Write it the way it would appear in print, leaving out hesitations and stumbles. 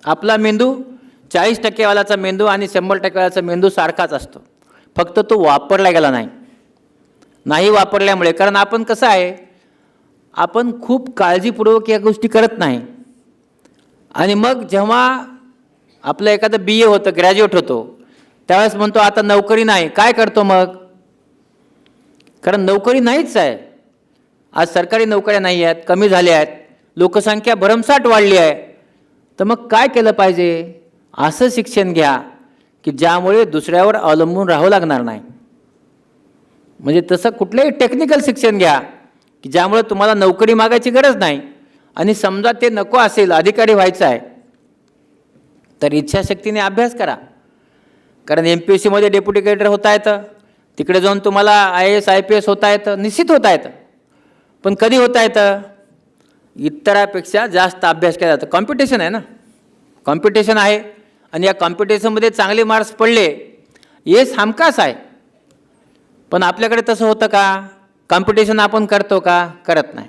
आपला मेंदू 40% मेंदू आणि 100% मेंदू सारखाच असतो, फक्त तो वापरला गेला नाही वापरल्यामुळे. कारण आपण कसं आहे, आपण खूप काळजीपूर्वक या गोष्टी करत नाही. आणि मग जेव्हा आपलं एखादं BA होतं, ग्रॅज्युएट होतो, त्यावेळेस म्हणतो आता नोकरी नाही. काय करतो मग? कारण नोकरी नाहीच आहे. आज सरकारी नोकऱ्या नाही आहेत, कमी झाल्या आहेत, लोकसंख्या भरमसाठ वाढली आहे. तर मग काय केलं पाहिजे? असं शिक्षण घ्या की ज्यामुळे दुसऱ्यावर अवलंबून राहावं लागणार नाही. म्हणजे तसं कुठलंही टेक्निकल शिक्षण घ्या की ज्यामुळे तुम्हाला नोकरी मागायची गरज नाही. आणि समजा ते नको असेल, अधिकारी व्हायचं आहे, तर इच्छाशक्तीने अभ्यास करा. कारण MPSCमध्ये डेप्युटी कलेक्टर होता येतं, तिकडे जाऊन तुम्हाला IAS IPS होता येतं, निश्चित होता येतं. पण कधी होता येतं? इतरापेक्षा जास्त अभ्यास केला जातं. कॉम्पिटिशन आहे ना, कॉम्पिटिशन आहे. आणि या कॉम्पिटिशनमध्ये चांगले मार्क्स पडले, हे हमखास आहे. पण आपल्याकडे तसं होतं का? कॉम्पिटिशन आपण करतो का? करत नाही.